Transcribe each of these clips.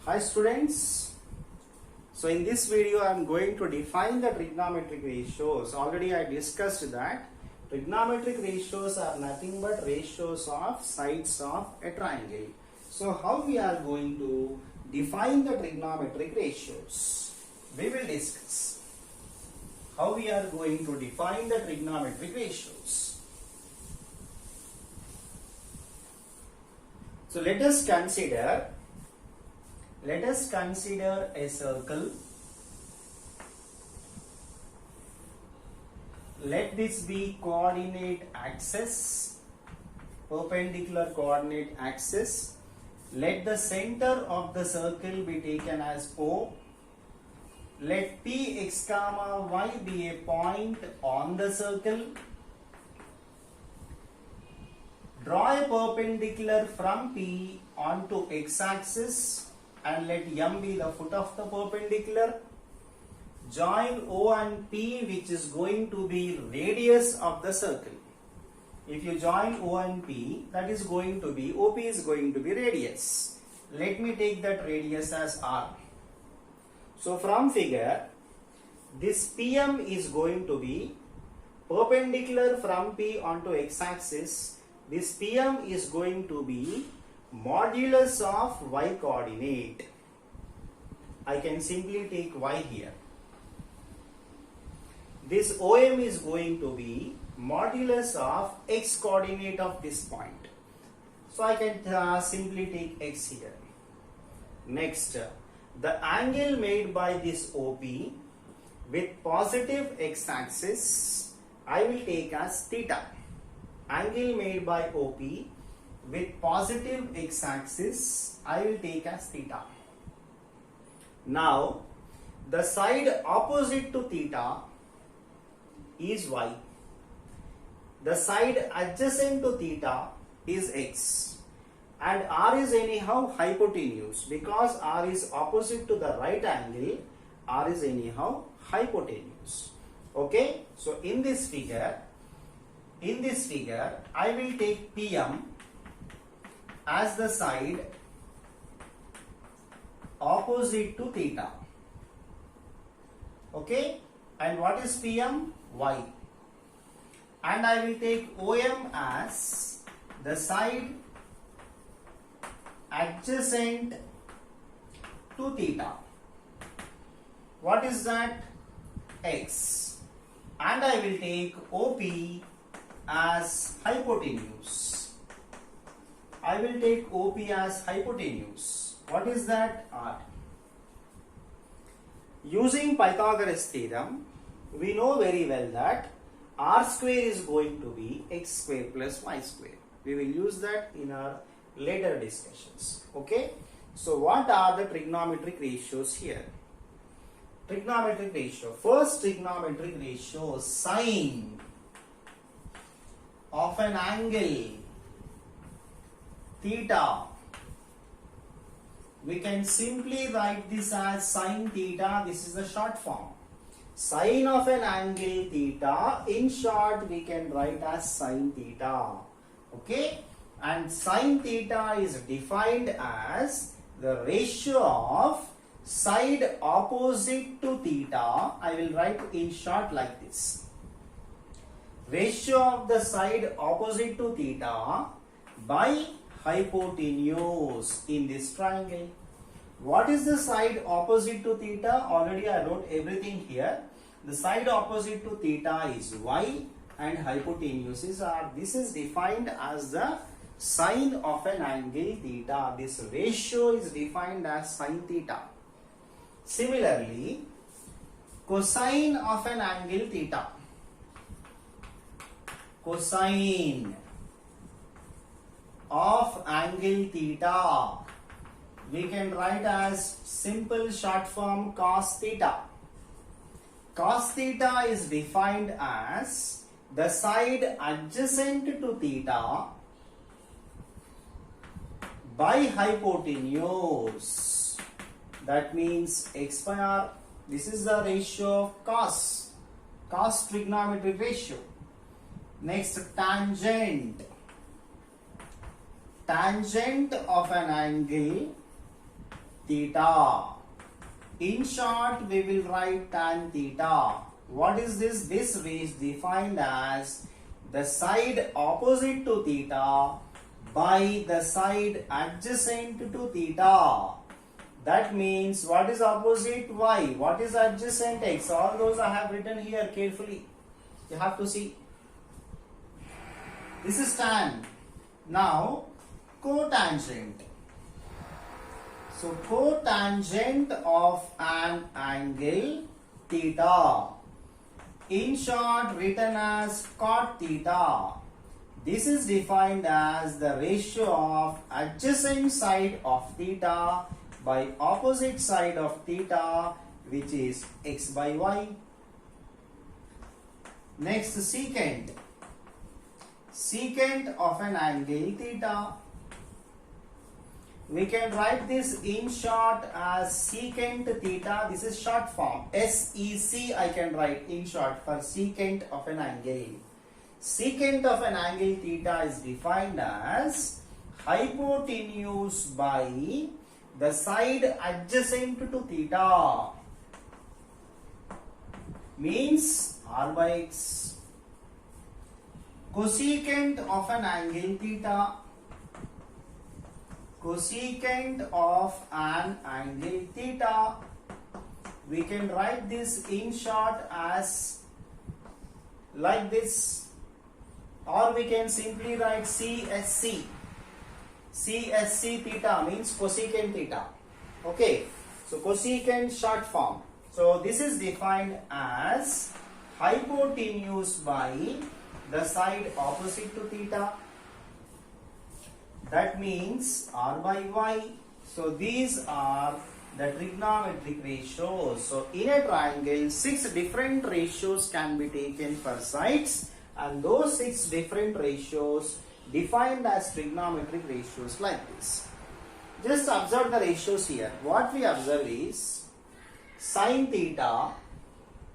Hi students. So in this video I am going to define the trigonometric ratios. Already I discussed that trigonometric ratios are nothing but ratios of sides of a triangle. So how we are going to define the trigonometric ratios? We will discuss how we are going to define the trigonometric ratios. So let us consider a circle. Let this be coordinate axis, perpendicular coordinate axis. Let the center of the circle be taken as O. Let P x comma y be a point on the circle. Draw a perpendicular from P onto x-axis and let M be the foot of the perpendicular. Join O and P, which is going to be radius of the circle. If you join O and P, that is going to be, OP is going to be radius. Let me take that radius as R. So from figure, this PM is going to be perpendicular from P onto x-axis. This PM is going to be modulus of y coordinate. I can simply take y here. This OM is going to be modulus of x coordinate of this point. So I can simply take x here. Next, the angle made by this OP with positive x-axis, I will take as theta. Angle made by OP with positive x-axis, I will take as theta. Now, the side opposite to theta is y. The side adjacent to theta is x. And R is anyhow hypotenuse. Because R is opposite to the right angle, R is anyhow hypotenuse. Okay? So, in this figure, I will take PM as the side opposite to theta. Okay? And what is PM? Y. And I will take OM as the side adjacent to theta. What is that? X. And I will take OP as hypotenuse. I will take OP as hypotenuse. What is that? R. Using Pythagoras theorem, we know very well that R square is going to be x square plus y square. We will use that in our later discussions. Okay. So what are the trigonometric ratios here? Trigonometric ratio. First trigonometric ratio, sine of an angle theta. We can simply write this as sine theta. This is the short form. Sine of an angle theta, in short we can write as sine theta. Okay? And sine theta is defined as the ratio of side opposite to theta. I will write in short like this. Ratio of the side opposite to theta by hypotenuse in this triangle. What is the side opposite to theta? Already I wrote everything here. The side opposite to theta is y and hypotenuse is r. This is defined as the sine of an angle theta. This ratio is defined as sine theta. Similarly, cosine of an angle theta. Cosine of angle theta, we can write as simple short form cos theta. Cos theta is defined as the side adjacent to theta by hypotenuse. That means x by r. This is the ratio of cos trigonometric ratio. Next, tangent of an angle theta. In short, we will write tan theta. What is this? This is defined as the side opposite to theta by the side adjacent to theta. That means what is opposite? Y. What is adjacent? X. All those I have written here carefully. You have to see. This is tan. Now cotangent. So cotangent of an angle theta, in short written as cot theta. This is defined as the ratio of adjacent side of theta by opposite side of theta, which is x by y. Next, secant. Secant of an angle theta. We can write this in short as secant theta. This is short form. SEC I can write in short for secant of an angle. Secant of an angle theta is defined as hypotenuse by the side adjacent to theta. Means r by x. Cosecant of an angle theta. Cosecant of an angle theta, we can write this in short as like this, or we can simply write CSC. CSC theta means cosecant theta. Okay, so cosecant short form. So this is defined as hypotenuse by the side opposite to theta. That means r by y. So these are the trigonometric ratios. So in a triangle, 6 different ratios can be taken for sides, and those 6 different ratios defined as trigonometric ratios like this. Just observe the ratios here. What we observe is sin theta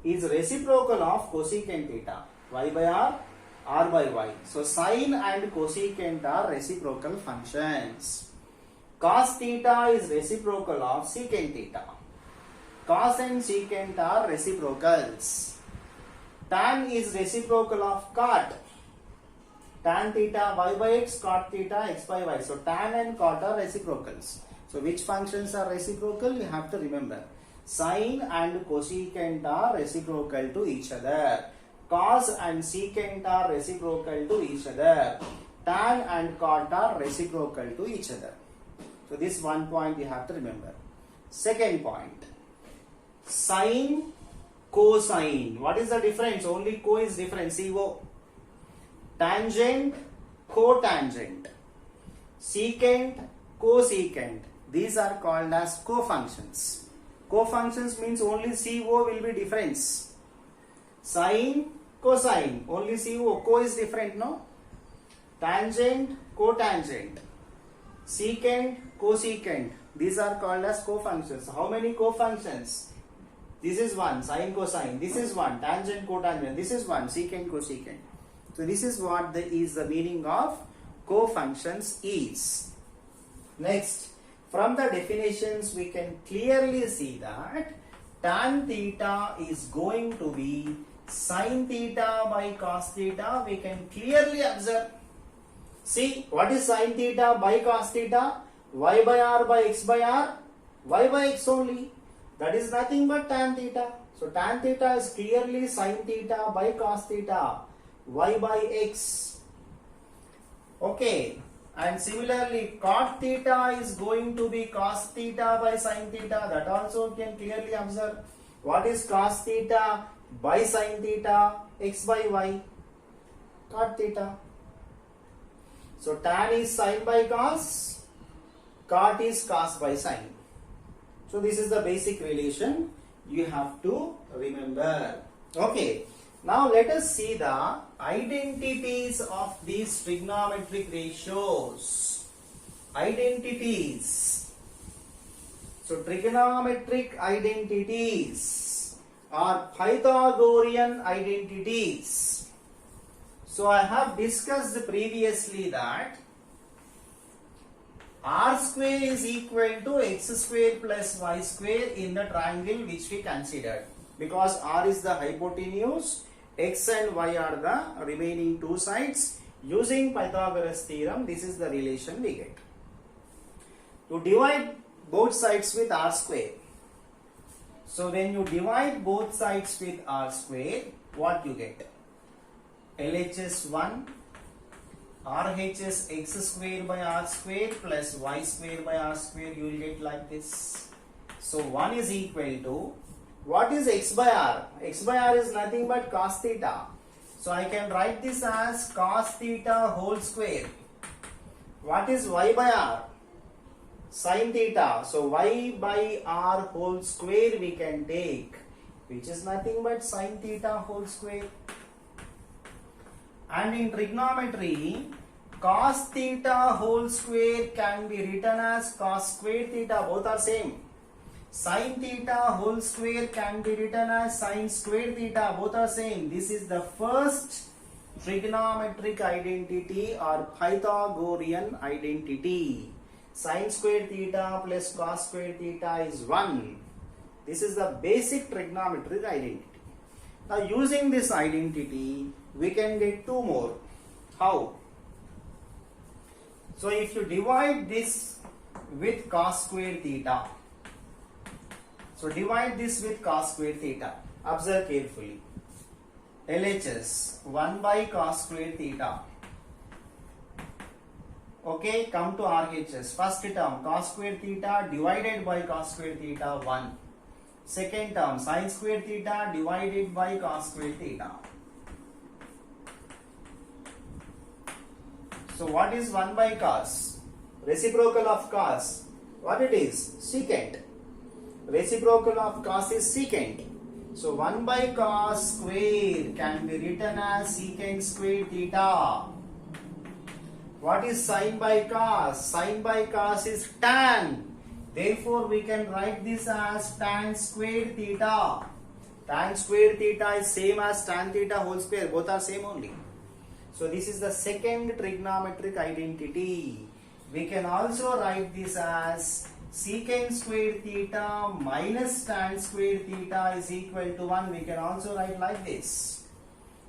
is reciprocal of cosecant theta. Y by r, r by y. So sine and cosecant are reciprocal functions. Cos theta is reciprocal of secant theta. Cos and secant are reciprocals. Tan is reciprocal of cot. Tan theta y by x, cot theta x by y. So tan and cot are reciprocals. So which functions are reciprocal? You have to remember. Sine and cosecant are reciprocal to each other. Cos and secant are reciprocal to each other. Tan and cot are reciprocal to each other. So this one point you have to remember. Second point. Sine, cosine. What is the difference? Only co is different. CO. Tangent, cotangent. Secant, cosecant. These are called as cofunctions. Cofunctions means only CO will be difference. Sine, cosine. Only CO. Co is different, no? Tangent, cotangent. Secant, cosecant. These are called as cofunctions. How many cofunctions? This is one, sine, cosine. This is one, tangent, cotangent. This is one, secant, cosecant. So this is what is the meaning of cofunctions is. Next, from the definitions we can clearly see that tan theta is going to be sin theta by cos theta. We can clearly observe. See, what is sin theta by cos theta? Y by r by x by r. Y by x only. That is nothing but tan theta. So tan theta is clearly sin theta by cos theta. Y by x. Okay. And similarly, cot theta is going to be cos theta by sin theta. That also can clearly observe. What is cos theta by sin theta? X by y. Cot theta. So tan is sin by cos. Cot is cos by sin. So this is the basic relation you have to remember. Okay. Now let us see the identities of these trigonometric ratios. Identities. So trigonometric identities are Pythagorean identities. So I have discussed previously that r square is equal to x square plus y square in the triangle which we considered, because r is the hypotenuse, x and y are the remaining two sides. Using Pythagoras theorem, this is the relation we get. To divide both sides with r square. So when you divide both sides with r square, what you get? LHS 1, RHS x square by r square plus y square by r square, you will get like this. So 1 is equal to, what is x by r? X by r is nothing but cos theta. So I can write this as cos theta whole square. What is y by r? Sin theta. So y by r whole square we can take, which is nothing but sin theta whole square. And in trigonometry, cos theta whole square can be written as cos square theta, both are same. Sin theta whole square can be written as sin square theta, both are same. This is the first trigonometric identity or Pythagorean identity. Sin square theta plus cos square theta is 1. This is the basic trigonometric identity. Now using this identity, we can get two more. How? So if you divide this with cos square theta, so divide this with cos square theta. Observe carefully. LHS 1 by cos square theta. Okay, come to RHS. First term cos square theta divided by cos square theta 1. Second term sin square theta divided by cos square theta. So what is 1 by cos? Reciprocal of cos. What it is? Secant. Reciprocal of cos is secant. So 1 by cos square can be written as secant square theta. What is sin by cos? Sin by cos is tan. Therefore we can write this as tan square theta. Tan square theta is same as tan theta whole square. Both are same only. So this is the second trigonometric identity. We can also write this as secant square theta minus tan square theta is equal to 1. We can also write like this.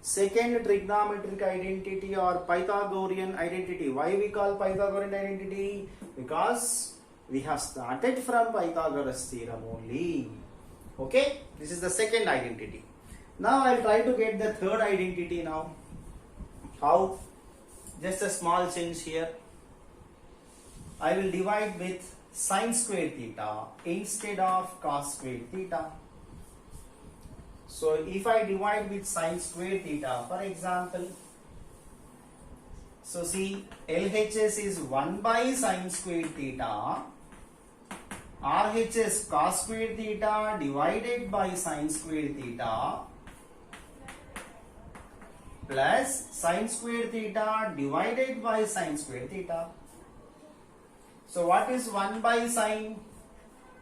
Second trigonometric identity or Pythagorean identity. Why we call Pythagorean identity? Because we have started from Pythagoras theorem only. Okay, this is the second identity. Now I will try to get the third identity now. How? Just a small change here. I will divide with sin square theta instead of cos square theta. So if I divide with sin square theta, for example, so see, LHS is 1 by sin square theta, RHS cos square theta divided by sin square theta, plus sin square theta divided by sin square theta. So what is 1 by sin?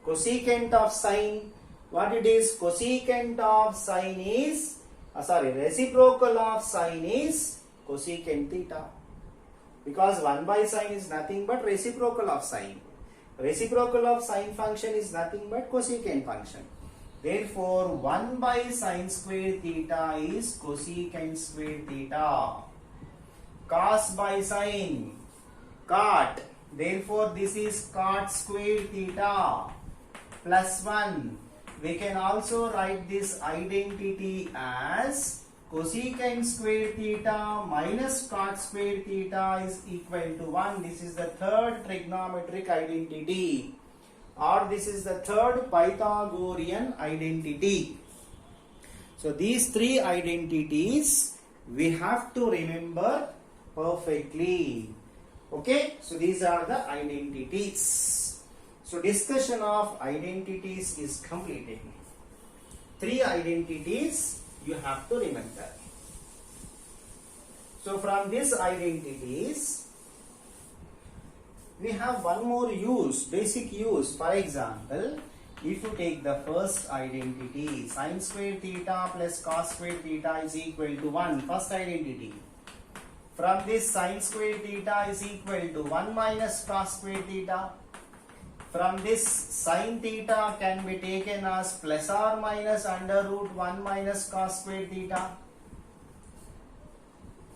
Cosecant of sin. What it is? Cosecant of sin is, reciprocal of sin is cosecant theta. Because 1 by sin is nothing but reciprocal of sin. Reciprocal of sin function is nothing but cosecant function. Therefore, 1 by sin square theta is cosecant square theta. Cos by sin, cot. Therefore, this is cot square theta plus 1. We can also write this identity as cosecant square theta minus cot square theta is equal to 1. This is the third trigonometric identity, or this is the third Pythagorean identity. So these three identities we have to remember perfectly. Okay, so these are the identities. So discussion of identities is completed. Three identities you have to remember. So from these identities, we have one more use, basic use. For example, if you take the first identity, sin square theta plus cos square theta is equal to 1, first identity. From this, sin square theta is equal to 1 minus cos square theta. From this, sin theta can be taken as plus or minus under root 1 minus cos square theta.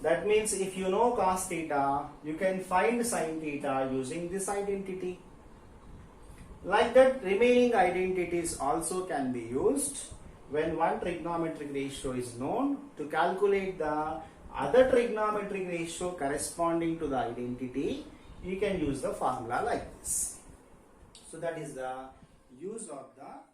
That means if you know cos theta, you can find sin theta using this identity. Like that, remaining identities also can be used when one trigonometric ratio is known to calculate the other trigonometric ratio corresponding to the identity. You can use the formula like this. So that is the use of the